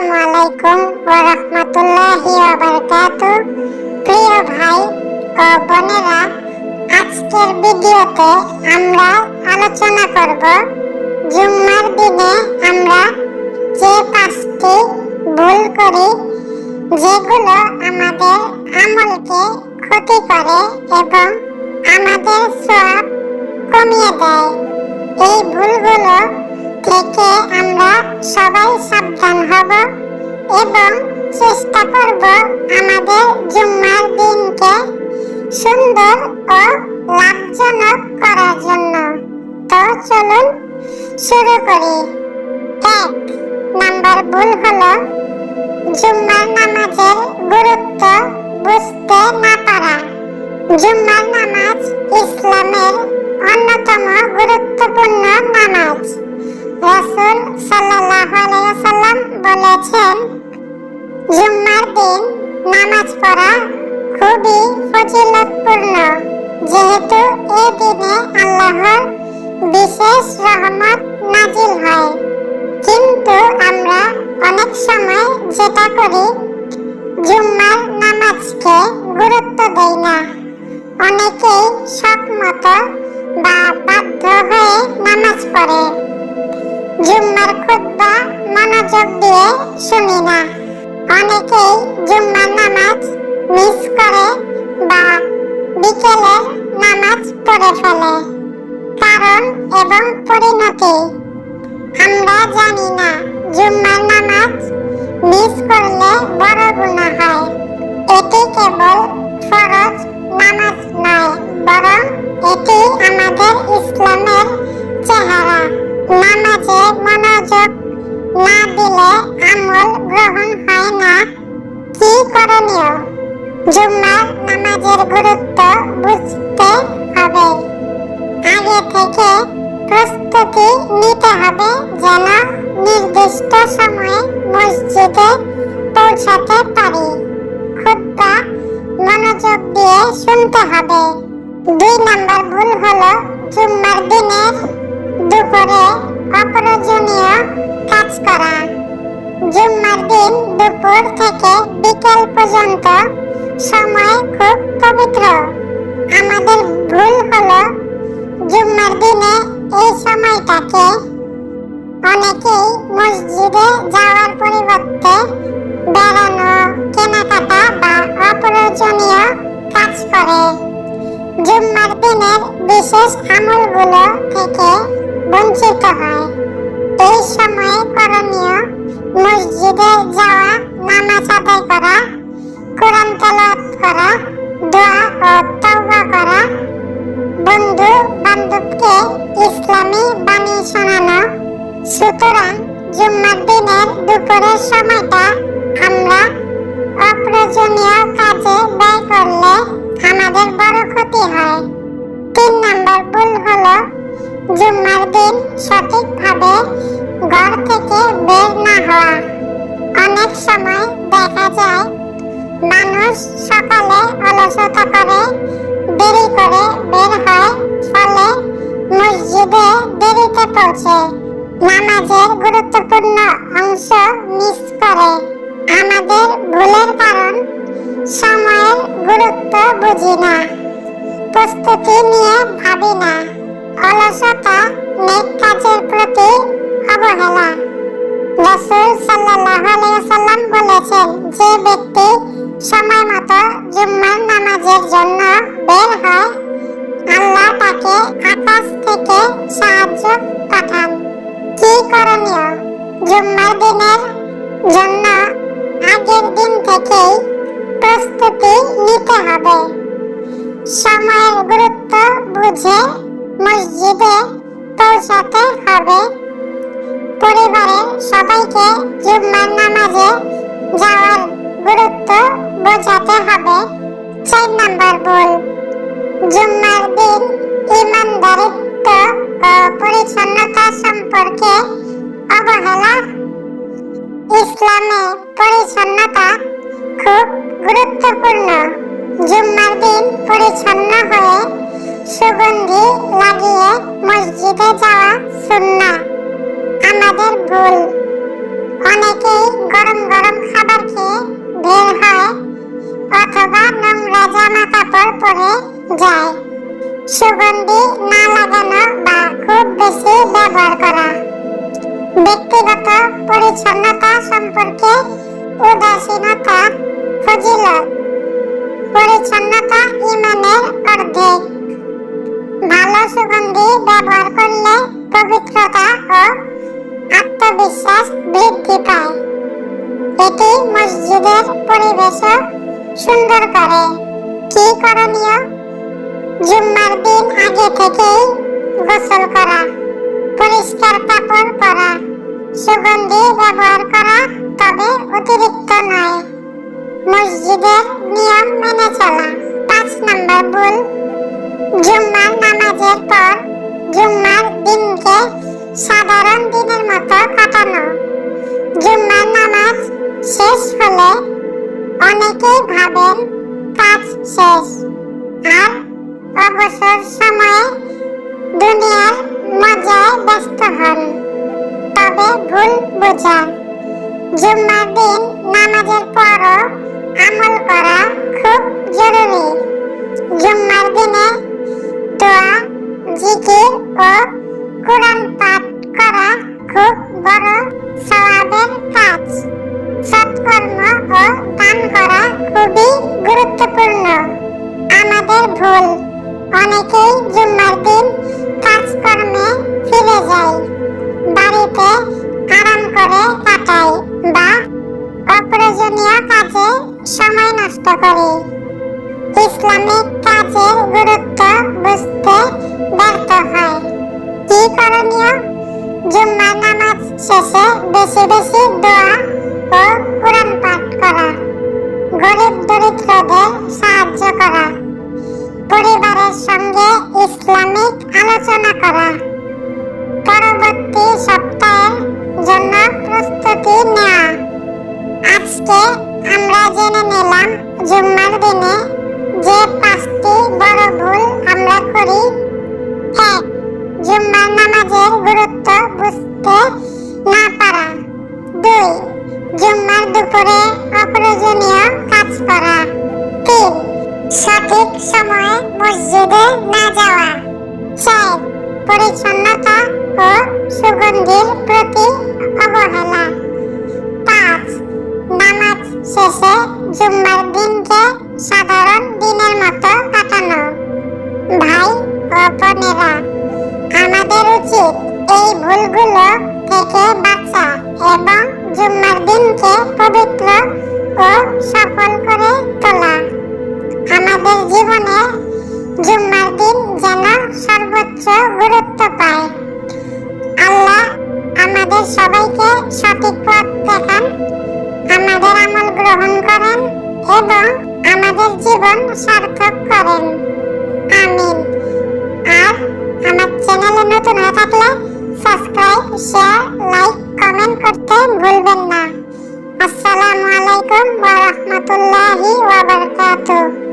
আসসালামু আলাইকুম ওয়া রাহমাতুল্লাহি ওয়া বারাকাতুহু। প্রিয় ভাই ও বোনেরা, আজকের ভিডিওতে আমরা আলোচনা করব জুম্মার দিনে আমরা যে 5টি ভুল করি যেগুলো আমাদের আমলকে ক্ষতি করে এবং আমাদের সওয়াব কমিয়ে দেয়। এই ভুলগুলো থেকে আমরা সবাই সাবধান হব এবং চেষ্টা করব আমাদের জুম্মার দিনকে সুন্দর ও লাভজনক করার জন্য। তো চলুন শুরু করি। 1 নাম্বার ভুল হলো জুম্মার নামাজের গুরুত্ব বুঝতে না পারা। জুম্মার নামাজ ইসলামের অন্যতম গুরুত্বপূর্ণ নামাজ। রাসূল সাল্লাল্লাহু আলাইহি ওয়াসাল্লাম বলেছেন, জুম্মার দিন নামাজ পড়া খুবই ফজিলতপূর্ণ, যেহেতু এই দিনে আল্লাহর বিশেষ রহমত নাজিল হয়। কিন্তু আমরা অনেক সময় যেটা করি, জুম্মার নামাজকে গুরুত্ব দেই না। অনেকেই শখ মতো বা বাধ্য হয়ে নামাজ পড়ে। জুম্মার খুতবা মনোযোগ দিয়ে শুনি না। অনেকেই জুম্মার নামাজ মিস করে বা বিকেলের নামাজ পড়ে ফেলে। কারণ এবং পরিণতি আমরা জানি না। জুম্মার নামাজ মিস করলে বড় গুনাহ হয়। এটি কেবল ফরজ নামাজ নয়, বরং এটি আমাদের ইসলামের চেহারা। নামাজে মনোযোগ না দিলে আমল গ্রহণ হয় না। কি করণীয়? জুম্মার নামাজের গুরুত্ব বুঝতে হবে। আগে থেকে প্রস্তুতি নিতে হবে যেন নির্দিষ্ট সময়ে মসজিদে পৌঁছাতে পারি। খুতবা মনোযোগ দিয়ে শুনতে হবে। 2 নাম্বার ভুল হলো জুম্মার দিনের দুপুরে অপ্রয়োজনীয় কাজ করা। জুম্মার দিন দুপুর থেকে বিকেল পর্যন্ত সময় খুব পবিত্র। আমাদের ভুল হলো জুম্মার দিনে এই সময়টাকে অনেকেই মসজিদে যাওয়ার পরিবর্তে বেড়ানো, কেনাকাটা বা অপ্রয়োজনীয় কাজ করে। জুম্মার দিনের বিশেষ আমলগুলো থেকে বঞ্চিত হয়। এই সময়ে করণীয় মসজিদে যাওয়া, নামাজ আদায় করা, কোরআন তেলাওয়াত করা, দোয়া ও তাওবা করা, বন্ধু বান্ধবকে ইসলামী বাণী শোনানো। সুতরাং জুম্মার দিনের দুপুরের সময়টা আমরা অপ্রয়োজনীয় কাজে ব্যয় করলে আমাদের বড় ক্ষতি হয়। 3 নাম্বার ভুল হলো জুম্মার দিন সঠিকভাবে ঘর থেকে বের না হওয়া। অনেক সময় দেখা যায় মানুষ সকালে অলসতা করে, দেরি করে বের হয়, ফলে মসজিদে দেরিতে পৌঁছে নামাজের গুরুত্বপূর্ণ অংশ মিস করে। আমাদের ভুলের কারণ সময়ের গুরুত্ব বুঝি না, প্রস্তুতি নিয়ে ভাবি না, অলসতা, নেক কাজের প্রতি অবহেলা। রাসূল সাল্লাল্লাহু আলাইহি ওয়াসাল্লাম বলেছেন, যে ব্যক্তি সময় মতো জুম্মার নামাজের জন্য বের হয়, আল্লাহ তাকে আকাশ থেকে সাহায্য পাঠান। কি করণীয়? জুম্মার দিনের জন্য আগের দিন থেকেই প্রস্তুতি নিতে হবে। সময়ের গুরুত্ব বুঝে মসজিদে পৌঁছাতে হবে। পরিবারের সবাইকে জুম্মার নামাজে যাওয়ার গুরুত্ব বোঝাতে হবে। 4 নাম্বার ভুল জুম্মার দিন ইমানদারিত্ব ও পরিচ্ছন্নতা সম্পর্কে অবহেলা। ইসলামে পরিচ্ছন্নতা খুব গুরুত্বপূর্ণ। জুম্মার দিন পরিচ্ছন্ন হয়ে সুগন্ধি লাগিয়ে মসজিদে যাওয়া সুন্নাহ। আমাদের ভুল। অনেকেই গরম অথবা নোংরা জামা কাপড় পরে যায়। সুগন্ধি না লাগানো বা খুব বেশি ব্যবহার করা। ব্যক্তিগত পরিচ্ছন্নতা সম্পর্কে উদাসীনতা ফজিলত। পরিচ্ছন্নতা ঈমানের অর্ধেক। ভালো সুগন্ধি ব্যবহার করলে পবিত্রতা ও আত্মবিশ্বাস বৃদ্ধি পায়। এটি মসজিদের পরিবেশও সুন্দর করে। কি করণীয়? জুম্মার দিন আগে থেকেই গোসল করা, পরিষ্কার কাপড় পরা, সুগন্ধি ব্যবহার করা, তবে অতিরিক্ত নয়। মসজিদের নিয়ম মেনে চলা। 5 নম্বর ভুল, জুম্মার নামাজের পর জুম্মার দিনকে সাধারণ দিনের মতো কাটানো। জুম্মার নামাজ শেষ হলে অনেকেই ভাবেন কাজ শেষ আর অবসর সময়ে দুনিয়ার মজায় ব্যস্ত হন। তবে ভুল বোঝা। জুম্মার দিন নামাজের পরও আমল করা খুব জরুরি। জুম্মার দিনে দোয়া, জিকির ও কোরআন পাঠ করা খুব বড় সওয়াবের কাজ। সৎকর্ম ও দান করা খুবই গুরুত্বপূর্ণ। আমাদের ভুল, অনেকেই জুম্মার দিন কাজকর্মে ফিরে যায়, বাড়িতে আরাম করে কাটায় বা অপ্রয়োজনীয় কাজে সময় নষ্ট করে। ইসলামিক কাজের গুরুত্ব বুঝতে ব্যর্থ হয়। কি করণীয়? জুম্মার নামাজ শেষে বেশি বেশি দোয়া ও কোরআন পাঠ করা, গরিব দরিদ্রদের সাহায্য করা, পরিবারের সঙ্গে ইসলামিক আলোচনা করা, পরবর্তী সপ্তাহের জন্য প্রস্তুতি নেওয়া। আজকে আমরা জেনে নিলাম জুম্মার দিনে যে 5টি বড় ভুল আমরা করি। 1. জুম্মার নামাজের গুরুত্ব বুঝতে না পারা। 2. জুম্মার দুপুরে অপ্রয়োজনীয় কাজ করা। 3. সঠিক সময়ে মসজিদে না যাওয়া। 4. পরিচ্ছন্নতা ও সুগন্ধির প্রতি অবহেলা। 5. নামাজ শেষে জুম্মার দিনকে সাধারণ দিনের মতো কাটানো। ভাই ও বোনেরা, আমাদের উচিত এই ভুলগুলো থেকে বাঁচা এবং জুম্মার দিনকে পবিত্র ও সফল করে তোলা। আমাদের জীবনে জুম্মার দিন যেন সর্বোচ্চ গুরুত্ব পায়। আল্লাহ আমাদের সবাইকে সঠিক পথ দেখান, আমাদের আমল গ্রহণ করেন এবং আমাদের জীবন সার্থক করেন। আমিন। আর আমার চ্যানেলে নতুন হয়ে থাকলে সাবস্ক্রাইব, শেয়ার, লাইক, কমেন্ট করতে ভুলবেন না। আসসালামু আলাইকুম ওয়া রাহমাতুল্লাহি ওয়া বারাকাতুহু।